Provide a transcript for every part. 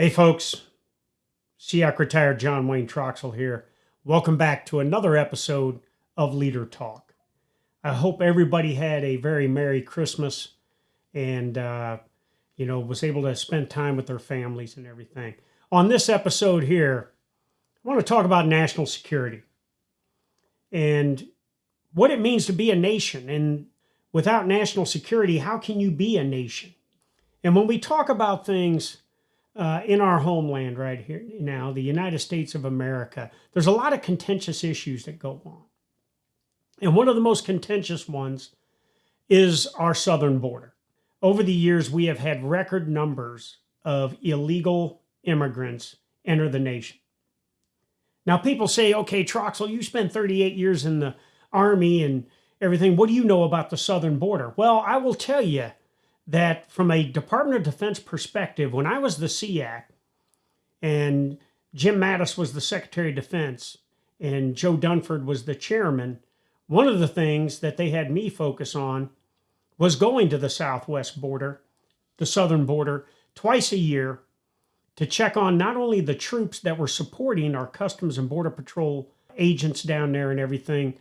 Hey folks, SEAC retired John Wayne Troxell here. Welcome back to another episode of Leader Talk. I hope everybody had a very Merry Christmas and, was able to spend time with their families and everything. On this episode here, I want to talk about national security and what it means to be a nation. And without national security, how can you be a nation? And when we talk about things in our homeland right here now, the United States of America, there's a lot of contentious issues that go on. And one of the most contentious ones is our southern border. Over the years, we have had record numbers of illegal immigrants enter the nation. Now, people say, okay, Troxell, you spent 38 years in the Army and everything. What do you know about the southern border? Well, I will tell you that from a Department of Defense perspective, when I was the SEAC and Jim Mattis was the Secretary of Defense and Joe Dunford was the chairman, one of the things that they had me focus on was going to the southwest border, the southern border, twice a year to check on not only the troops that were supporting our Customs and Border Patrol agents down there and everything,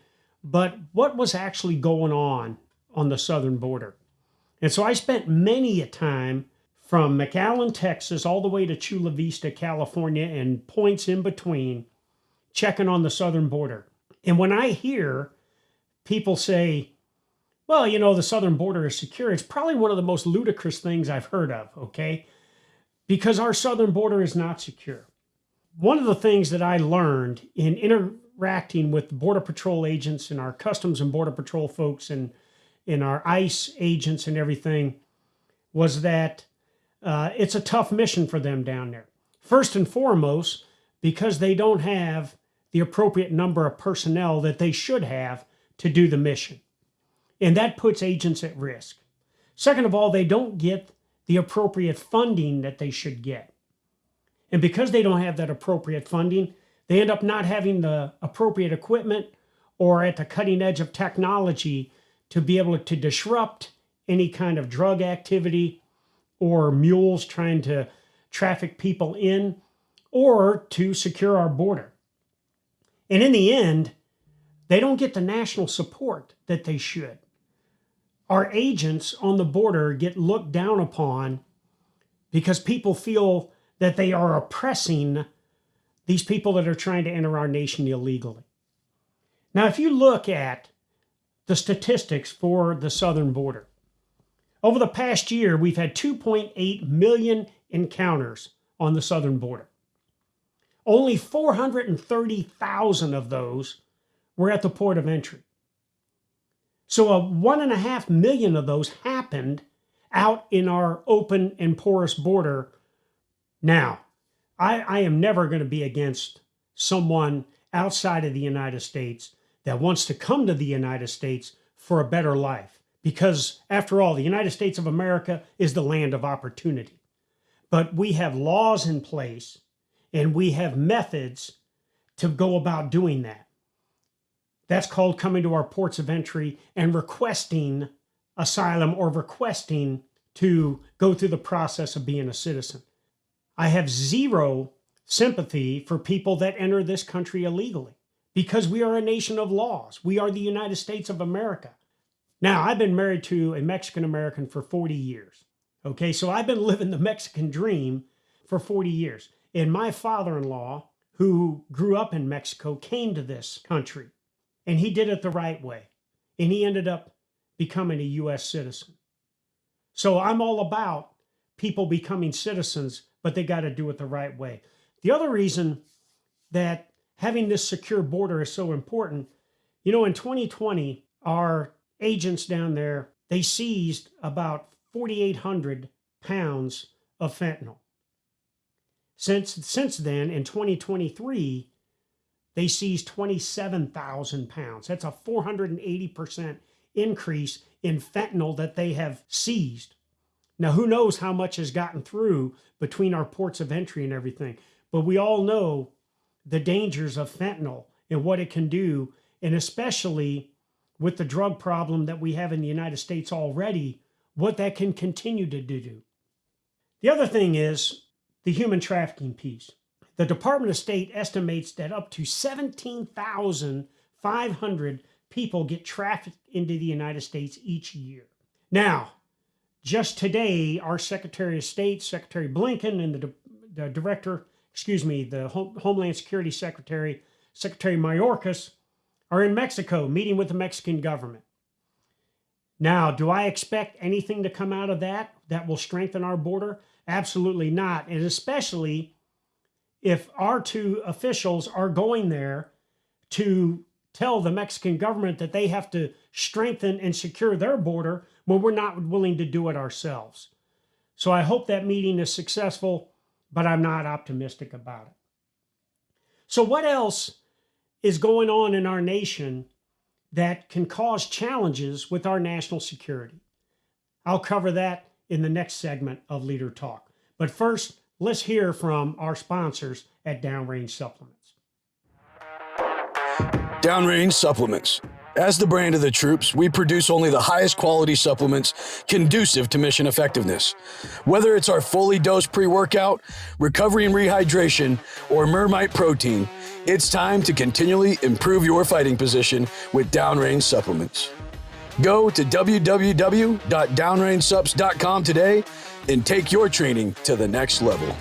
but what was actually going on the southern border. And so I spent many a time from McAllen, Texas, all the way to Chula Vista, California, and points in between, checking on the southern border. And when I hear people say, well, the southern border is secure, it's probably one of the most ludicrous things I've heard of, okay? Because our southern border is not secure. One of the things that I learned in interacting with Border Patrol agents and our Customs and Border Patrol folks and in our ICE agents and everything was that it's a tough mission for them down there. First and foremost, because they don't have the appropriate number of personnel that they should have to do the mission. And that puts agents at risk. Second of all, they don't get the appropriate funding that they should get. And because they don't have that appropriate funding, they end up not having the appropriate equipment or at the cutting edge of technology to be able to disrupt any kind of drug activity or mules trying to traffic people in or to secure our border. And in the end, they don't get the national support that they should. Our agents on the border get looked down upon because people feel that they are oppressing these people that are trying to enter our nation illegally. Now, if you look at the statistics for the southern border. Over the past year, we've had 2.8 million encounters on the southern border. Only 430,000 of those were at the port of entry. So 1.5 million of those happened out in our open and porous border. Now, I am never going to be against someone outside of the United States that wants to come to the United States for a better life. Because after all, the United States of America is the land of opportunity. But we have laws in place and we have methods to go about doing that. That's called coming to our ports of entry and requesting asylum or requesting to go through the process of being a citizen. I have zero sympathy for people that enter this country illegally. Because we are a nation of laws. We are the United States of America. Now, I've been married to a Mexican American for 40 years. Okay, so I've been living the Mexican dream for 40 years. And my father-in-law, who grew up in Mexico, came to this country. And he did it the right way. And he ended up becoming a U.S. citizen. So I'm all about people becoming citizens, but they got to do it the right way. The other reason that having this secure border is so important. In 2020, our agents down there, they seized about 4,800 pounds of fentanyl. Since then, in 2023, they seized 27,000 pounds. That's a 480% increase in fentanyl that they have seized. Now, who knows how much has gotten through between our ports of entry and everything, but we all know the dangers of fentanyl and what it can do, and especially with the drug problem that we have in the United States already, what that can continue to do. The other thing is the human trafficking piece. The Department of State estimates that up to 17,500 people get trafficked into the United States each year. Now, just today, our Secretary of State, Secretary Blinken, and the Homeland Security Secretary, Secretary Mayorkas, are in Mexico meeting with the Mexican government. Now, do I expect anything to come out of that will strengthen our border? Absolutely not. And especially if our two officials are going there to tell the Mexican government that they have to strengthen and secure their border when we're not willing to do it ourselves. So I hope that meeting is successful, but I'm not optimistic about it. So what else is going on in our nation that can cause challenges with our national security? I'll cover that in the next segment of Leader Talk. But first, let's hear from our sponsors at Downrange Supplements. Downrange Supplements. As the brand of the troops, we produce only the highest quality supplements conducive to mission effectiveness. Whether it's our fully dosed pre-workout, recovery and rehydration, or Mermite protein, it's time to continually improve your fighting position with Downrange Supplements. Go to www.downrangesups.com today and take your training to the next level.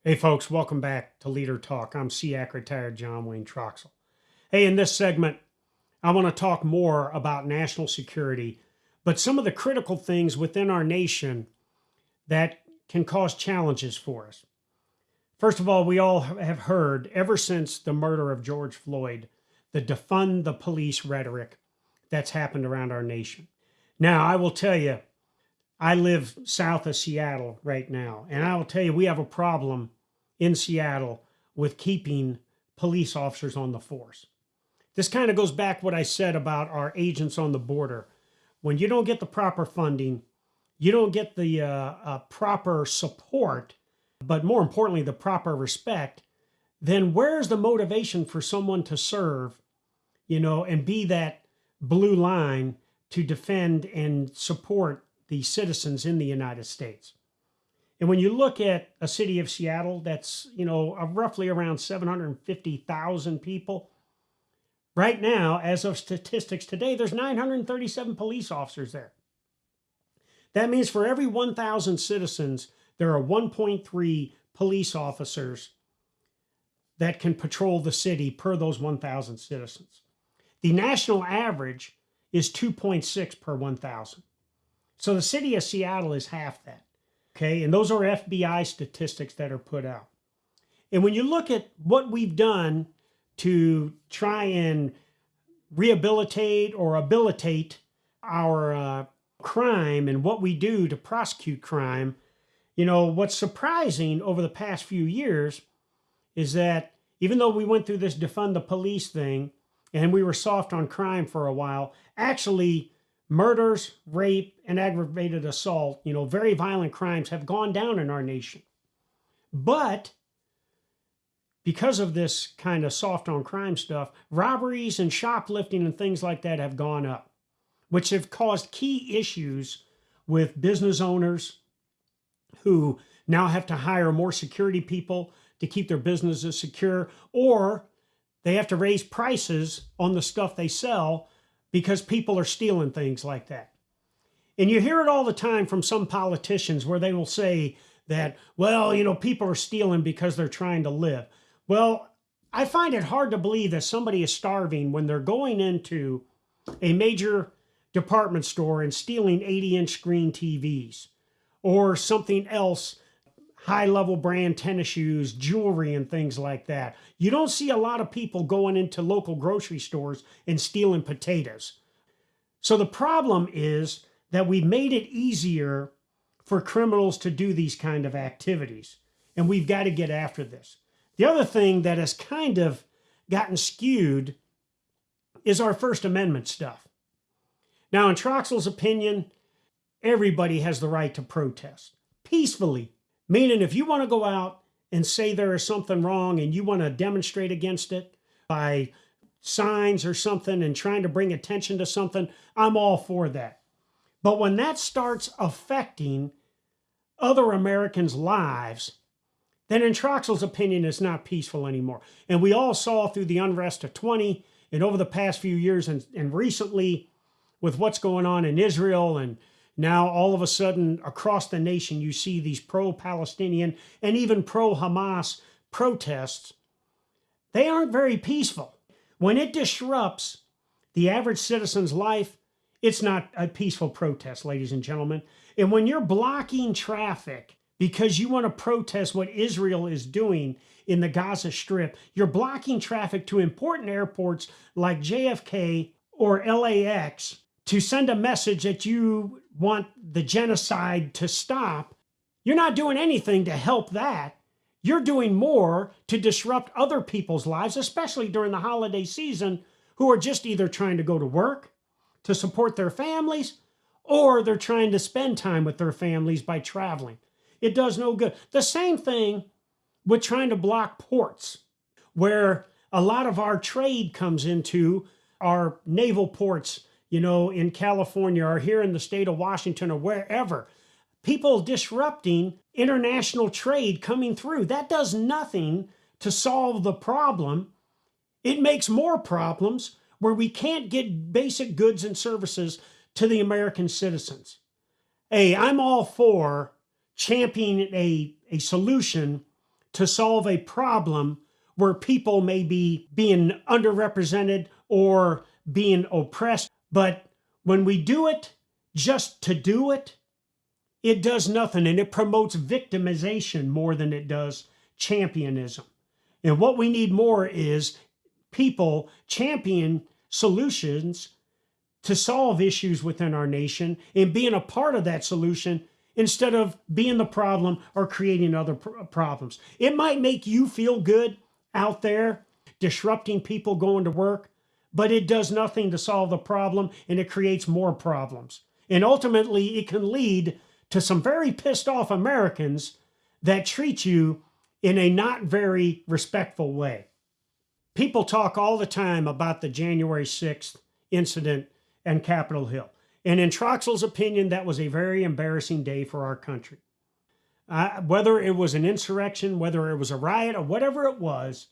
Hey folks, welcome back to Leader Talk. I'm SEAC retired John Wayne Troxell. Hey, in this segment, I want to talk more about national security, but some of the critical things within our nation that can cause challenges for us. First of all, we all have heard, ever since the murder of George Floyd, the defund the police rhetoric that's happened around our nation. Now, I will tell you, I live south of Seattle right now, and I will tell you we have a problem in Seattle with keeping police officers on the force. This kind of goes back what I said about our agents on the border. When you don't get the proper funding, you don't get the proper support, but more importantly, the proper respect, then where's the motivation for someone to serve, and be that blue line to defend and support the citizens in the United States? And when you look at a city of Seattle that's, roughly around 750,000 people, right now, as of statistics today, there's 937 police officers there. That means for every 1,000 citizens, there are 1.3 police officers that can patrol the city per those 1,000 citizens. The national average is 2.6 per 1,000. So the city of Seattle is half that. Okay, and those are FBI statistics that are put out. And when you look at what we've done to try and rehabilitate or habilitate our crime and what we do to prosecute crime, what's surprising over the past few years is that even though we went through this defund the police thing and we were soft on crime for a while, actually murders, rape, and aggravated assault, very violent crimes have gone down in our nation. But because of this kind of soft on crime stuff, robberies and shoplifting and things like that have gone up, which have caused key issues with business owners who now have to hire more security people to keep their businesses secure, or they have to raise prices on the stuff they sell because people are stealing things like that. And you hear it all the time from some politicians where they will say that, people are stealing because they're trying to live. Well, I find it hard to believe that somebody is starving when they're going into a major department store and stealing 80-inch screen TVs or something else, high-level brand tennis shoes, jewelry, and things like that. You don't see a lot of people going into local grocery stores and stealing potatoes. So the problem is that we've made it easier for criminals to do these kind of activities, and we've got to get after this. The other thing that has kind of gotten skewed is our First Amendment stuff. Now, in Troxell's opinion, everybody has the right to protest peacefully. Meaning, if you want to go out and say there is something wrong and you want to demonstrate against it by signs or something and trying to bring attention to something, I'm all for that. But when that starts affecting other Americans' lives, then in Troxell's opinion, it's not peaceful anymore. And we all saw through the unrest of 20 and over the past few years and recently with what's going on in Israel, and now all of a sudden across the nation, you see these pro-Palestinian and even pro-Hamas protests. They aren't very peaceful. When it disrupts the average citizen's life, it's not a peaceful protest, ladies and gentlemen. And when you're blocking traffic because you want to protest what Israel is doing in the Gaza Strip, you're blocking traffic to important airports like JFK or LAX to send a message that you want the genocide to stop. You're not doing anything to help that. You're doing more to disrupt other people's lives, especially during the holiday season, who are just either trying to go to work to support their families, or they're trying to spend time with their families by traveling. It does no good. The same thing with trying to block ports, where a lot of our trade comes into our naval ports, in California or here in the state of Washington or wherever. People disrupting international trade coming through. That does nothing to solve the problem. It makes more problems where we can't get basic goods and services to the American citizens. Hey, I'm all for championing a solution to solve a problem where people may be being underrepresented or being oppressed. But when we do it just to do it, it does nothing, and it promotes victimization more than it does championism. And what we need more is people champion solutions to solve issues within our nation and being a part of that solution instead of being the problem or creating other problems. It might make you feel good out there disrupting people going to work, but it does nothing to solve the problem, and it creates more problems. And ultimately, it can lead to some very pissed off Americans that treat you in a not very respectful way. People talk all the time about the January 6th incident and Capitol Hill. And in Troxell's opinion, that was a very embarrassing day for our country. Whether it was an insurrection, whether it was a riot, or whatever it was,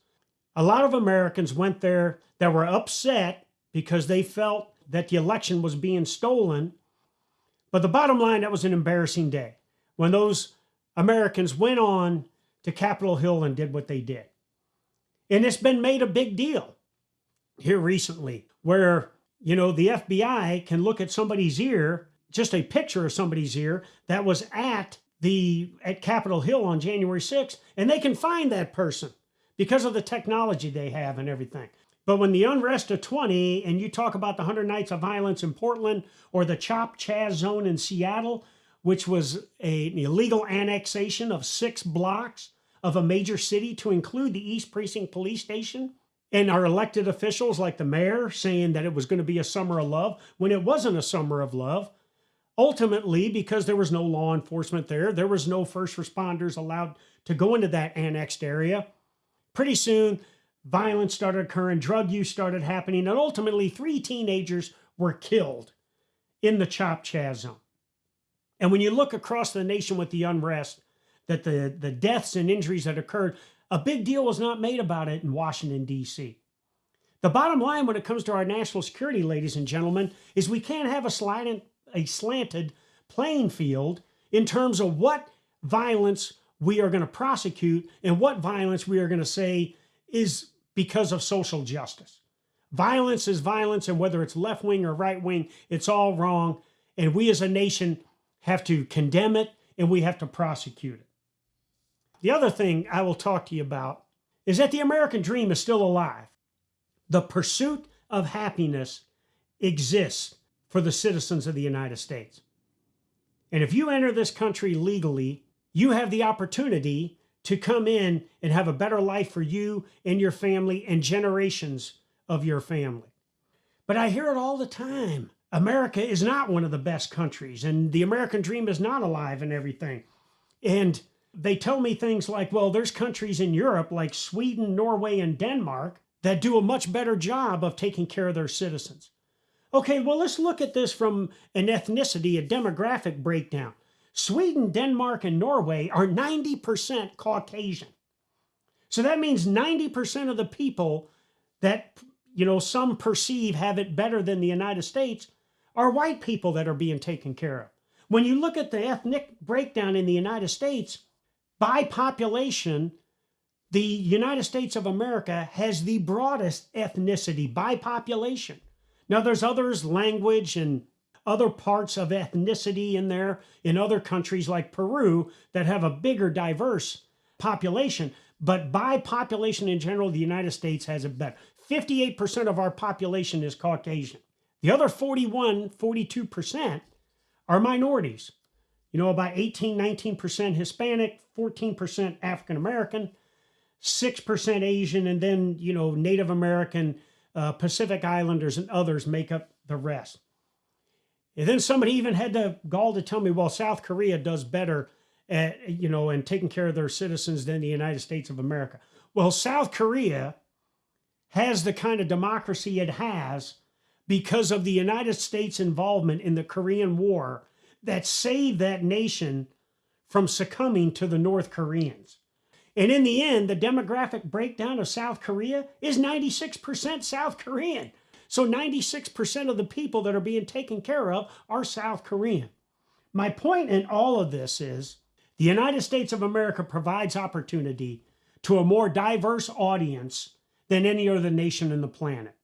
a lot of Americans went there that were upset because they felt that the election was being stolen. But the bottom line, that was an embarrassing day when those Americans went on to Capitol Hill and did what they did. And it's been made a big deal here recently where, the FBI can look at somebody's ear, just a picture of somebody's ear that was at Capitol Hill on January 6th, and they can find that person because of the technology they have and everything. But when the unrest of 20, and you talk about the 100 Nights of Violence in Portland or the Chop Chaz Zone in Seattle, which was an illegal annexation of 6 blocks of a major city to include the East Precinct Police Station, and our elected officials like the mayor saying that it was going to be a summer of love when it wasn't a summer of love. Ultimately, because there was no law enforcement there was no first responders allowed to go into that annexed area. Pretty soon, violence started occurring, drug use started happening, and ultimately 3 teenagers were killed in the Chop Chaz Zone. And when you look across the nation with the unrest, that the deaths and injuries that occurred, a big deal was not made about it in Washington, D.C. The bottom line when it comes to our national security, ladies and gentlemen, is we can't have a slanted playing field in terms of what violence we are going to prosecute and what violence we are going to say is because of social justice. Violence is violence, and whether it's left wing or right wing, it's all wrong. And we as a nation have to condemn it, and we have to prosecute it. The other thing I will talk to you about is that the American dream is still alive. The pursuit of happiness exists for the citizens of the United States. And if you enter this country legally, you have the opportunity to come in and have a better life for you and your family and generations of your family. But I hear it all the time. America is not one of the best countries, and the American dream is not alive and everything. And they tell me things like, well, there's countries in Europe like Sweden, Norway, and Denmark that do a much better job of taking care of their citizens. Okay, well, let's look at this from an ethnicity, a demographic breakdown. Sweden, Denmark, and Norway are 90% Caucasian. So that means 90% of the people that, some perceive have it better than the United States are white people that are being taken care of. When you look at the ethnic breakdown in the United States, by population, the United States of America has the broadest ethnicity by population. Now, there's others, language and other parts of ethnicity in there in other countries like Peru that have a bigger, diverse population. But by population in general, the United States has it better. 58% of our population is Caucasian. The other 42% are minorities. About 19% Hispanic, 14% African American, 6% Asian, and then, Native American, Pacific Islanders, and others make up the rest. And then somebody even had the gall to tell me, well, South Korea does better at, in taking care of their citizens than the United States of America. Well, South Korea has the kind of democracy it has because of the United States' involvement in the Korean War that saved that nation from succumbing to the North Koreans. And in the end, the demographic breakdown of South Korea is 96% South Korean. So 96% of the people that are being taken care of are South Korean. My point in all of this is the United States of America provides opportunity to a more diverse audience than any other nation on the planet.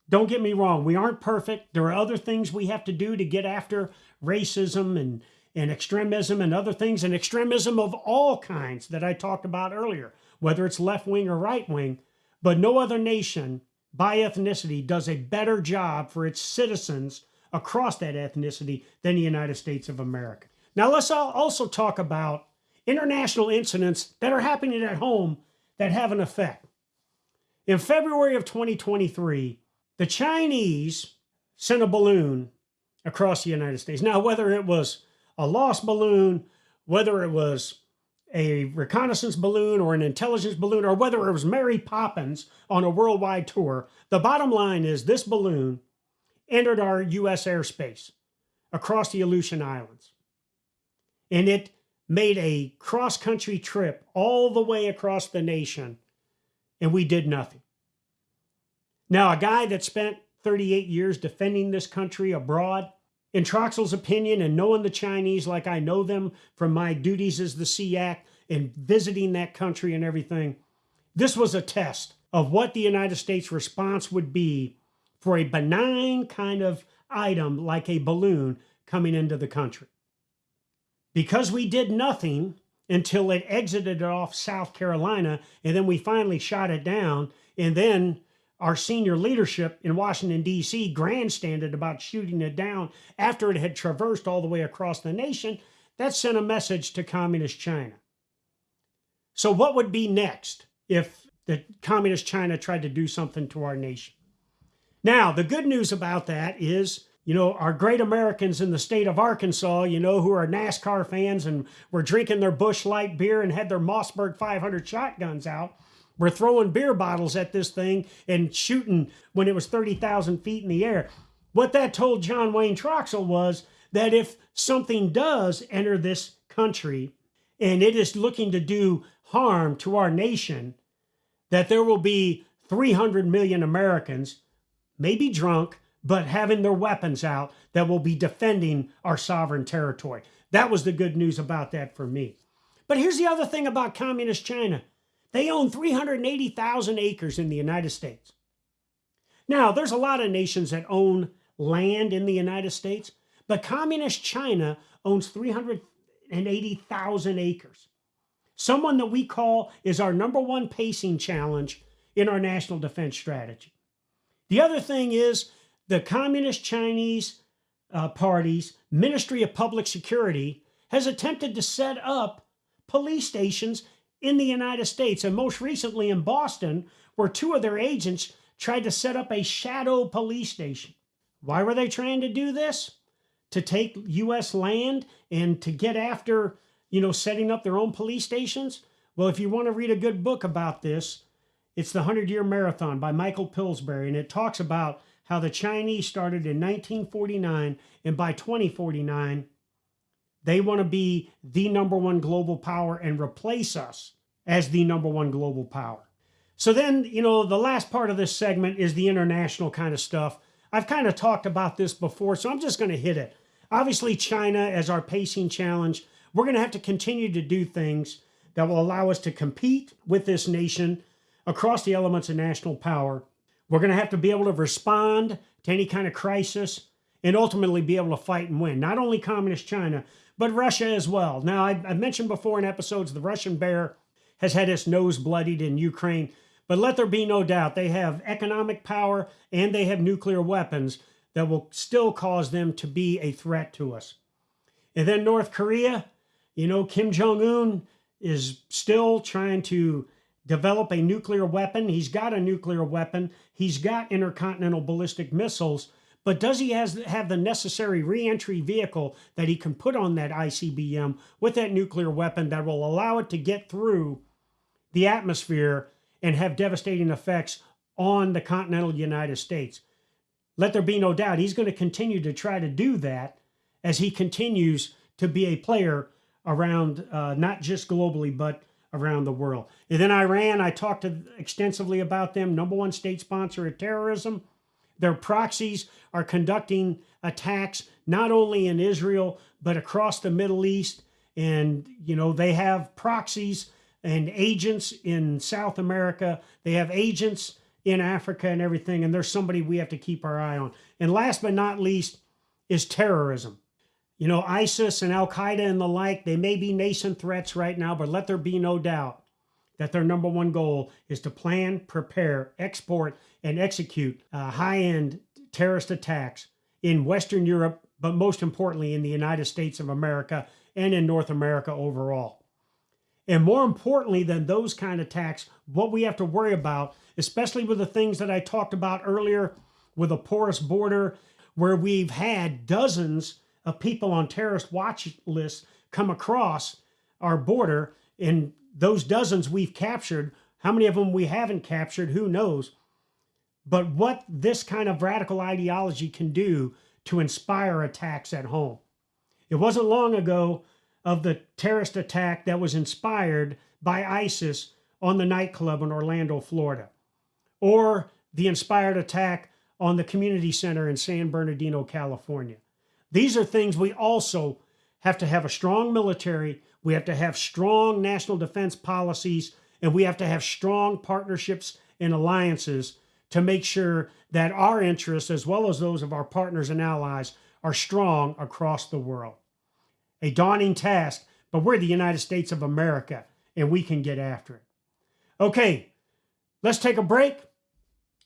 Don't get me wrong, we aren't perfect. There are other things we have to do to get after racism and extremism and other things, and extremism of all kinds that I talked about earlier, whether it's left wing or right wing. But no other nation by ethnicity does a better job for its citizens across that ethnicity than the United States of America. Now let's also talk about international incidents that are happening at home that have an effect. In February of 2023, the Chinese sent a balloon across the United States. Now, whether it was a lost balloon, whether it was a reconnaissance balloon or an intelligence balloon, or whether it was Mary Poppins on a worldwide tour, the bottom line is this balloon entered our U.S. airspace across the Aleutian Islands. And it made a cross-country trip all the way across the nation, and we did nothing. Now, a guy that spent 38 years defending this country abroad, in Troxell's opinion, and knowing the Chinese like I know them from my duties as the SEAC and visiting that country and everything, this was a test of what the United States response would be for a benign kind of item like a balloon coming into the country. Because we did nothing until it exited off South Carolina, and then we finally shot it down, and then our senior leadership in Washington, D.C. grandstanded about shooting it down after it had traversed all the way across the nation, that sent a message to Communist China. So what would be next if the Communist China tried to do something to our nation? Now, the good news about that is, our great Americans in the state of Arkansas, who are NASCAR fans and were drinking their Busch Light beer and had their Mossberg 500 shotguns out, were throwing beer bottles at this thing and shooting when it was 30,000 feet in the air. What that told John Wayne Troxell was that if something does enter this country and it is looking to do harm to our nation, that there will be 300 million Americans, maybe drunk, but having their weapons out, that will be defending our sovereign territory. That was the good news about that for me. But here's the other thing about Communist China. They own 380,000 acres in the United States. Now, there's a lot of nations that own land in the United States, but Communist China owns 380,000 acres. Someone that we call is our number one pacing challenge in our national defense strategy. The other thing is the Communist Chinese Party's Ministry of Public Security has attempted to set up police stations in the United States, and most recently in Boston, where two of their agents tried to set up a shadow police station. Why were they trying to do this? To take U.S. land and to get after, setting up their own police stations? Well, if you want to read a good book about this, it's The 100-Year Marathon by Michael Pillsbury, and it talks about how the Chinese started in 1949, and by 2049, They want to be the number one global power and replace us as the number one global power. So then, the last part of this segment is the international kind of stuff. I've kind of talked about this before, so I'm just going to hit it. Obviously, China as our pacing challenge, we're going to have to continue to do things that will allow us to compete with this nation across the elements of national power. We're going to have to be able to respond to any kind of crisis and ultimately be able to fight and win. Not only communist China, but Russia as well. Now, I mentioned before in episodes, the Russian bear has had its nose bloodied in Ukraine. But let there be no doubt, they have economic power and they have nuclear weapons that will still cause them to be a threat to us. And then North Korea, Kim Jong-un is still trying to develop a nuclear weapon. He's got a nuclear weapon. He's got intercontinental ballistic missiles. But does he have the necessary re-entry vehicle that he can put on that ICBM with that nuclear weapon that will allow it to get through the atmosphere and have devastating effects on the continental United States? Let there be no doubt, he's going to continue to try to do that as he continues to be a player around, not just globally, but around the world. And then Iran, I talked extensively about them, number one state sponsor of terrorism. Their proxies are conducting attacks not only in Israel, but across the Middle East. And, they have proxies and agents in South America. They have agents in Africa and everything. And there's somebody we have to keep our eye on. And last but not least is terrorism. ISIS and Al-Qaeda and the like, they may be nascent threats right now, but let there be no doubt that their number one goal is to plan, prepare, export, and execute high-end terrorist attacks in Western Europe, but most importantly in the United States of America and in North America overall. And more importantly than those kind of attacks, what we have to worry about, especially with the things that I talked about earlier with a porous border, where we've had dozens of people on terrorist watch lists come across our border, and those dozens we've captured. How many of them we haven't captured, who knows? But what this kind of radical ideology can do to inspire attacks at home. It wasn't long ago of the terrorist attack that was inspired by ISIS on the nightclub in Orlando, Florida, or the inspired attack on the community center in San Bernardino, California. These are things we also have to have a strong military, we have to have strong national defense policies, and we have to have strong partnerships and alliances to make sure that our interests, as well as those of our partners and allies, are strong across the world. A daunting task, but we're the United States of America, and we can get after it. Okay, let's take a break.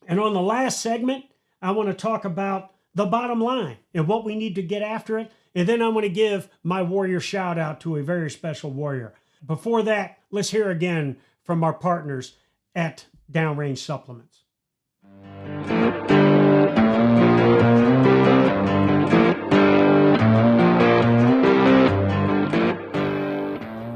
And on the last segment, I want to talk about the bottom line and what we need to get after it. And then I'm going to give my warrior shout out to a very special warrior. Before that, let's hear again from our partners at Downrange Supplements.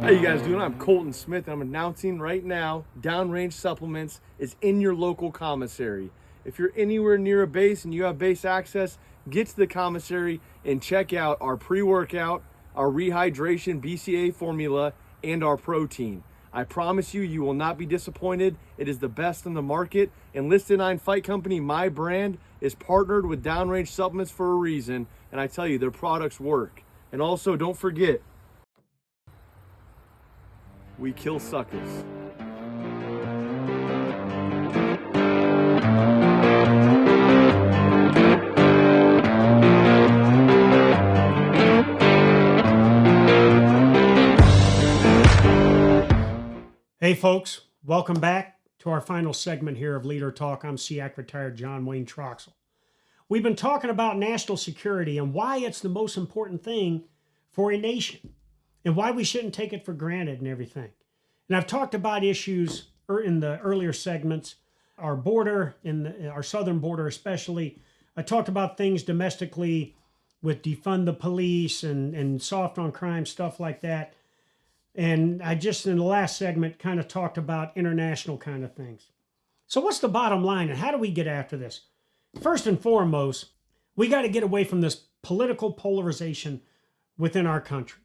How you guys doing? I'm Colton Smith, and I'm announcing right now, Downrange Supplements is in your local commissary. If you're anywhere near a base and you have base access, get to the commissary and check out our pre-workout, our rehydration BCA formula, and our protein. I promise you, you will not be disappointed. It is the best in the market. And Listed 9 Fight Company, my brand, is partnered with Downrange Supplements for a reason. And I tell you, their products work. And also, don't forget, we kill suckers. Hey folks, welcome back to our final segment here of Leader Talk. I'm SEAC retired John Wayne Troxell. We've been talking about national security and why it's the most important thing for a nation and why we shouldn't take it for granted and everything. And I've talked about issues in the earlier segments, our border, our southern border especially. I talked about things domestically with defund the police and soft on crime, stuff like that. And I just, in the last segment, kind of talked about international kind of things. So what's the bottom line and how do we get after this? First and foremost, we got to get away from this political polarization within our country.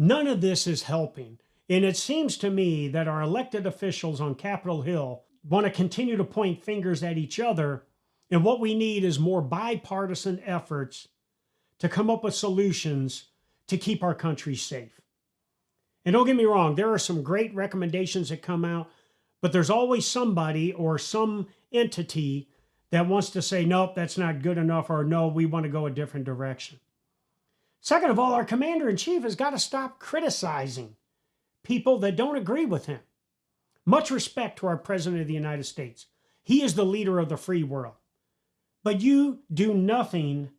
None of this is helping. And it seems to me that our elected officials on Capitol Hill want to continue to point fingers at each other. And what we need is more bipartisan efforts to come up with solutions to keep our country safe. And don't get me wrong, there are some great recommendations that come out, but there's always somebody or some entity that wants to say, nope, that's not good enough, or no, we want to go a different direction. Second of all, our commander-in-chief has got to stop criticizing people that don't agree with him. Much respect to our President of the United States. He is the leader of the free world. But you do nothing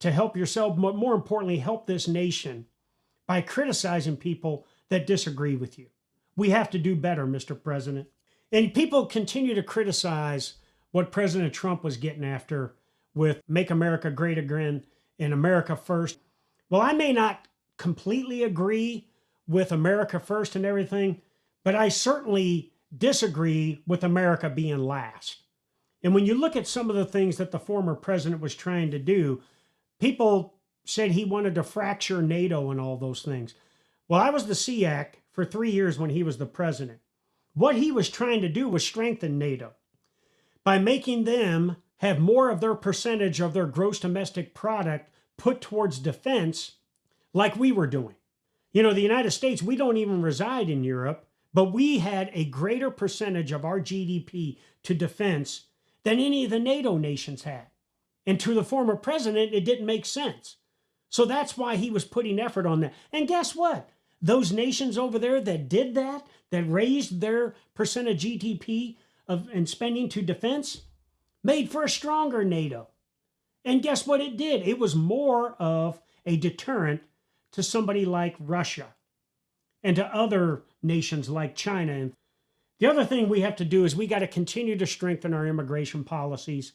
to help yourself, but more importantly, help this nation by criticizing people that disagree with you. We have to do better, Mr. President. And people continue to criticize what President Trump was getting after with Make America Great Again and America First. Well, I may not completely agree with America First and everything, but I certainly disagree with America being last. And when you look at some of the things that the former president was trying to do, people said he wanted to fracture NATO and all those things. Well, I was the SEAC for 3 years when he was the president. What he was trying to do was strengthen NATO by making them have more of their percentage of their gross domestic product put towards defense like we were doing. You know, the United States, we don't even reside in Europe, but we had a greater percentage of our GDP to defense than any of the NATO nations had. And to the former president, it didn't make sense. So that's why he was putting effort on that. And guess what? Those nations over there that did that, that raised their percent of GDP and spending to defense, made for a stronger NATO. And guess what it did? It was more of a deterrent to somebody like Russia and to other nations like China. And the other thing we have to do is we got to continue to strengthen our immigration policies,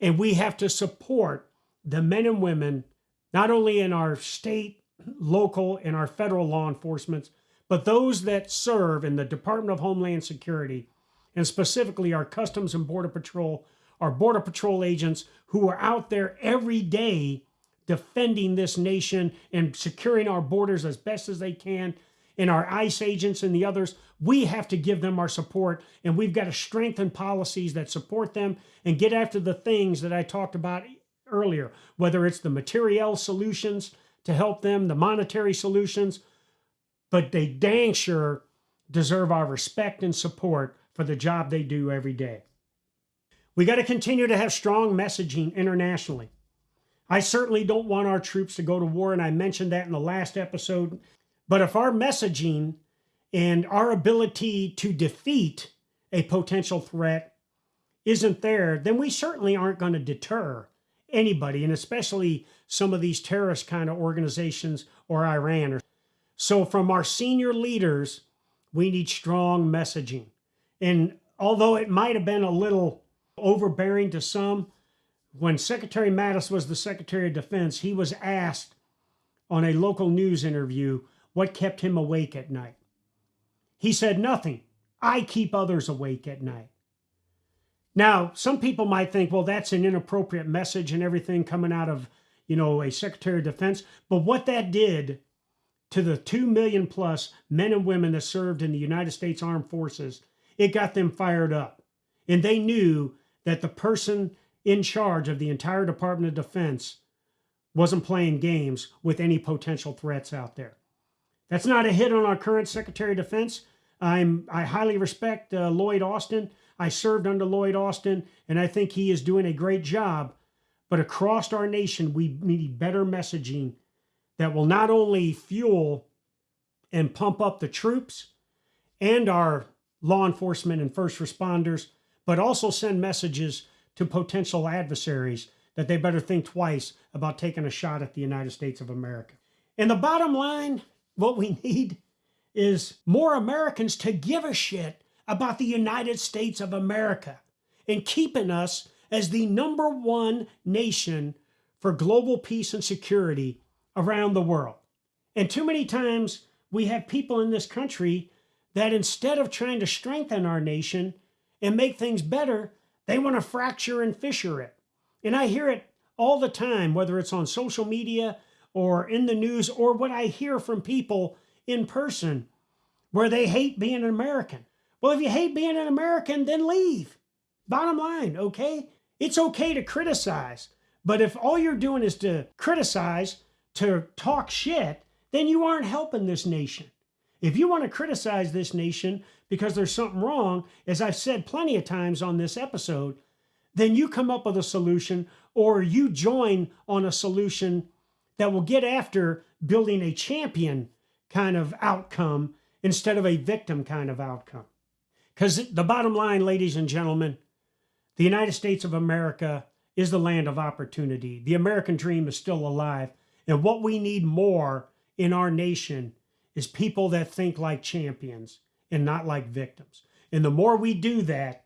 and we have to support the men and women, not only in our state, local, and our federal law enforcement, but those that serve in the Department of Homeland Security, and specifically our Customs and Border Patrol, our Border Patrol agents who are out there every day defending this nation and securing our borders as best as they can, and our ICE agents and the others. We have to give them our support, and we've got to strengthen policies that support them and get after the things that I talked about earlier, whether it's the material solutions to help them, the monetary solutions, but they dang sure deserve our respect and support for the job they do every day. We got to continue to have strong messaging internationally. I certainly don't want our troops to go to war, and I mentioned that in the last episode. But if our messaging and our ability to defeat a potential threat isn't there, then we certainly aren't going to deter anybody, and especially some of these terrorist kind of organizations or Iran. So from our senior leaders, we need strong messaging. And although it might have been a little overbearing to some, when Secretary Mattis was the Secretary of Defense, he was asked on a local news interview what kept him awake at night. He said, nothing. I keep others awake at night. Now, some people might think, well, that's an inappropriate message and everything coming out of, a Secretary of Defense. But what that did to the 2 million plus men and women that served in the United States Armed Forces, it got them fired up. And they knew that the person in charge of the entire Department of Defense wasn't playing games with any potential threats out there. That's not a hit on our current Secretary of Defense. I highly respect Lloyd Austin. I served under Lloyd Austin, and I think he is doing a great job. But across our nation, we need better messaging that will not only fuel and pump up the troops and our law enforcement and first responders, but also send messages to potential adversaries that they better think twice about taking a shot at the United States of America. And the bottom line, what we need is more Americans to give a shit about the United States of America and keeping us as the number one nation for global peace and security around the world. And too many times we have people in this country that instead of trying to strengthen our nation and make things better, they want to fracture and fissure it. And I hear it all the time, whether it's on social media or in the news or what I hear from people in person where they hate being an American. Well, if you hate being an American, then leave. Bottom line, okay? It's okay to criticize, but if all you're doing is to criticize, to talk shit, then you aren't helping this nation. If you want to criticize this nation because there's something wrong, as I've said plenty of times on this episode, then you come up with a solution or you join on a solution that will get after building a champion kind of outcome instead of a victim kind of outcome. Because the bottom line, ladies and gentlemen, the United States of America is the land of opportunity. The American dream is still alive. And what we need more in our nation is people that think like champions and not like victims. And the more we do that,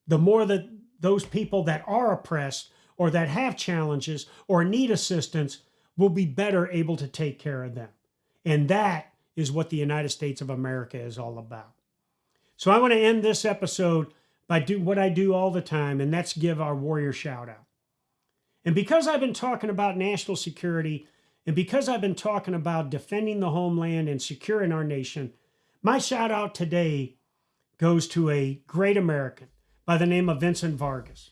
the more that those people that are oppressed or that have challenges or need assistance will be better able to take care of them. And that is what the United States of America is all about. So I want to end this episode by doing what I do all the time, and that's give our warrior shout out. And because I've been talking about national security, and because I've been talking about defending the homeland and securing our nation, my shout out today goes to a great American by the name of Vincent Vargas.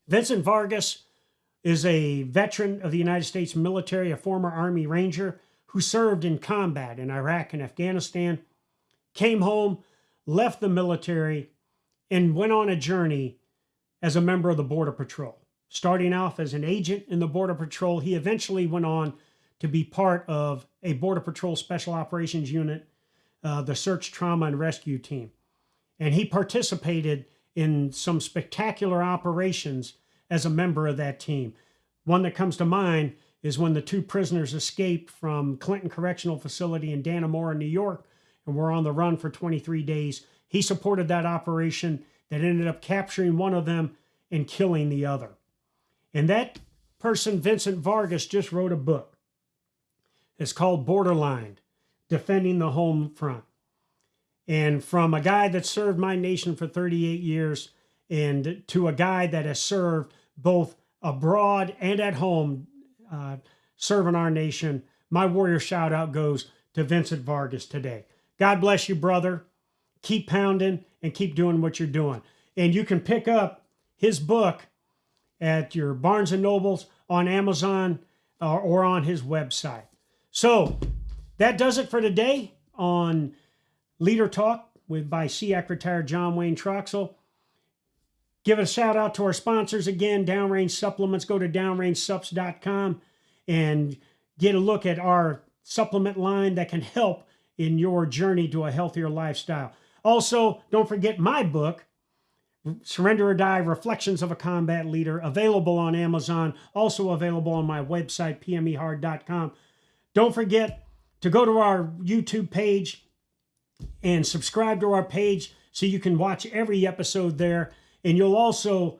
Vincent Vargas is a veteran of the United States military, a former Army Ranger who served in combat in Iraq and Afghanistan, came home, left the military, and went on a journey as a member of the Border Patrol. Starting off as an agent in the Border Patrol, he eventually went on to be part of a Border Patrol Special Operations Unit, the Search, Trauma, and Rescue Team. And he participated in some spectacular operations as a member of that team. One that comes to mind is when the two prisoners escaped from Clinton Correctional Facility in Dannemora, New York, and were on the run for 23 days. He supported that operation that ended up capturing one of them and killing the other. And that person, Vincent Vargas, just wrote a book. It's called Borderline, Defending the Home Front. And from a guy that served my nation for 38 years and to a guy that has served both abroad and at home, serving our nation, my warrior shout out goes to Vincent Vargas today. God bless you, brother. Keep pounding and keep doing what you're doing. And you can pick up his book at your Barnes & Nobles, on Amazon, or on his website. So that does it for today on Leader Talk by SEAC retired John Wayne Troxell. Give a shout out to our sponsors again, Downrange Supplements. Go to downrangesups.com and get a look at our supplement line that can help in your journey to a healthier lifestyle. Also, don't forget my book, Surrender or Die, Reflections of a Combat Leader, available on Amazon, also available on my website, pmehard.com. Don't forget to go to our YouTube page and subscribe to our page so you can watch every episode there. And you'll also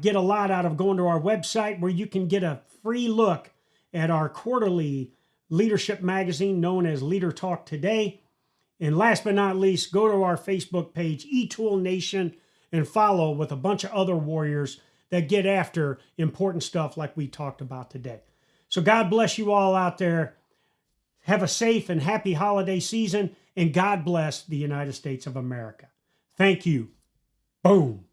get a lot out of going to our website where you can get a free look at our quarterly leadership magazine known as Leader Talk Today. And last but not least, go to our Facebook page, eTool Nation, and follow with a bunch of other warriors that get after important stuff like we talked about today. So God bless you all out there. Have a safe and happy holiday season, and God bless the United States of America. Thank you. Boom.